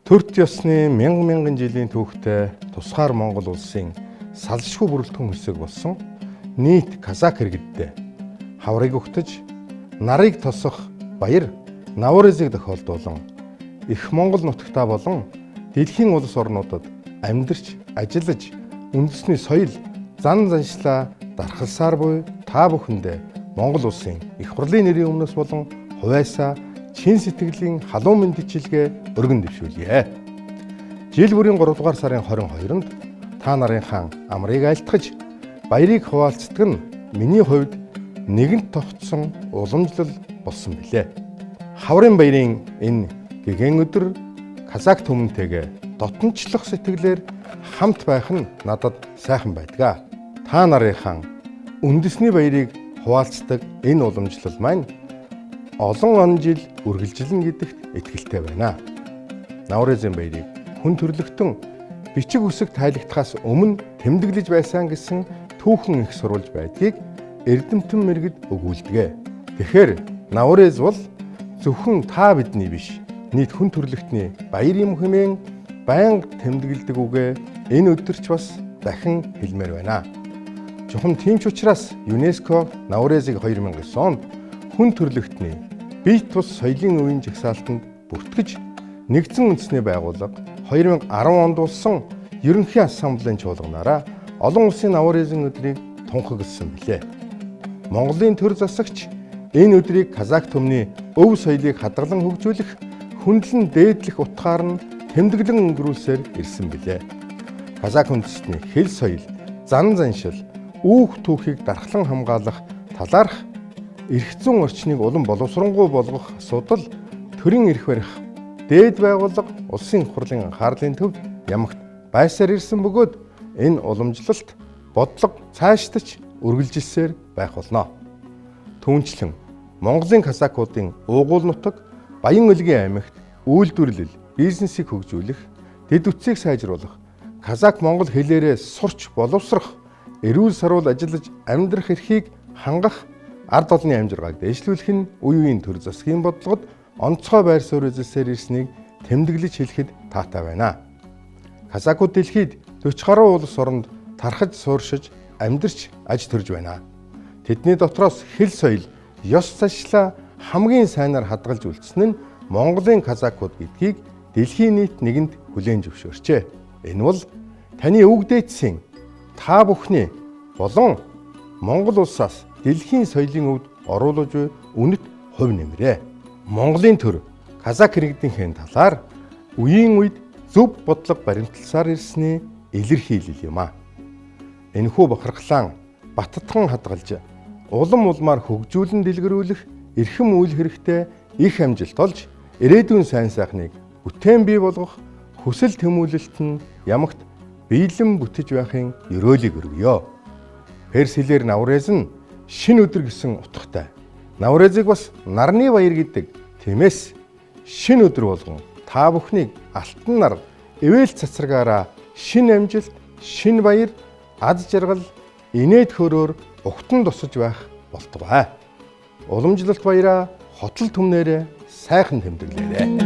Төрт ёсны мянган жилийн түүхтэй тусгаар Монгол улсын салшгүй бүрэлдэхүүн хэсэг болсон нийт казак иргэддээ хаврыг өгтөж, нарыг тосох баяр Наурезыг тохиолдуулан их Монгол нутагтаа болон дэлхийн улс орнуудад амьдарч, ажиллаж, үндэсний соёл, зан заншлаа дархалсаар буй та бүхэндээ Монгол улсын их хурлын нэрийн өмнөөс болон хувайсаа чин сэтгэлийн халуун мэндчилгээ өргөн дэвшүүлье. Жил бүрийн 3 дугаар сарын 22-нд та нарынхаа амрыг айлтгаж, баярыг хуваалцдаг нь миний хувьд нэгэнт тогтсон уламжлал болсон билээ. Хаврын баярын энэ гэгэн өдөр казак түмэнтэйгээ дотнчлох сэтгэлээр хамт байх нь надад сайхан байдаг. Та нарынхаа үндэсний баярыг хуваалцдаг энэ уламжлал маань олон он жил үргэлжилнэ гэдэгт итгэлтэй байна. Наурезын баярыг хүн төрлөختөн бичиг үсэг тайлагдахаас өмнө тэмдэглэж байсан гэсэн түүхэн их сурвалж байдгийг эрдэмтэн мэргэд өгүүлдэг. Тэгэхээр Наурез бол зөвхөн та бидний биш, нийт хүн төрлөختний баяр юм хэмээн байнга тэмдэглэдэг үгээ энэ өдөрч бас дахин хэлмээр байна. Чухам тийм ч учраас ЮНЕСКО Наурезыг 2009 онд хүн төрлөختний бие тус соёлын үеийн жагсаалтанд бүртгэж нэгдсэн үндэсний байгууллага 2010 онд болсон Ерөнхий ассамблеийн чуулганаараа олон улсын Наурезын өдрийг тунхагласан билээ. Монголын төр засагч энэ өдрийг казак түмний өв соёлыг хадгалан хөгжүүлэх, хүндлэн дээдлэх утгаар нь тэмдэглэн өнгөрүүлсээр ирсэн билээ. Казак үндэстний хэл соёл, зан заншил, үүх түүхийг дархлан хамгаалах талаарх эрх зүйн орчныг улам боловсронгуй болгох асуудал төрийн эрх барих дээд байгууллага улсын хурлын анхаарлын төвд ямагт байсаар ирсэн бөгөөд энэ уламжлалт бодлого цаашдаж үргэлжилсээр байх болно. Түүнчлэн Монголын казакуудын уугуул нутаг, Баян Өлгийн аймагт үйлдвэрлэл, бизнесийг хөгжүүлэх, дэд үтсийг сайжруулах, казак монгол хэлээрээ сурч боловсрох, эрүүл сарвал ажиллаж амьдрах эрхийг хангах, ард олонний амжиргааг дэвшлүүлэх нь үе үеийн төр засгийн бодлогод онцгой байр суурь эзэлсээр ирснийг тэмдэглэж хэлэхэд таатай байна. Казакууд дэлхийд 40 гаруй улс оронд тархаж сууршиж амьдарч аж төрж байна. Тэдний дотроос хэл соёл, ёс заншлаа хамгийн сайнаар хадгалж үлдсэн нь Монголын казакууд гэдгийг дэлхийн нийт нэгэнд хүлээн зөвшөөрчээ. Энэ бол таны үг дээдсийн та бүхний болон Монгол улсаас дэлхийн соёлын өвд оруулж буй үнэт хувь нэмрээ. Монголын төр казак иргэдийнхээ талаар үеийн үед зөв бодлого баримтласаар ирсний илэрхийлэл юм а. Энэхүү бахархлаан баттхан хадгалж, улам улмаар хөгжүүлэн дэлгэрүүлэх эрхэм үйл хэрэгтэй их амжилт олж, ирээдүйн сайн сайхныг бүтээн бий болгох хүсэл тэмүүлэлт нь ямагт биелэн бүтэж байхын ёроолыг өргөё. Перс хэлээр Наурез нь шин өдөр гэсэн утгатай. Наурезыг бас нарны баяр гэдэг тиймээс шин өдөр болгон та бүхнийг алтан нар эвэл цацрагаараа шин амжилт, шин баяр, аз жаргал, инээд хөрөөр угтан тусаж байх болтугай. Уламжлалт баяраа хотол түмнээрээ сайхан тэмдэглээрэй.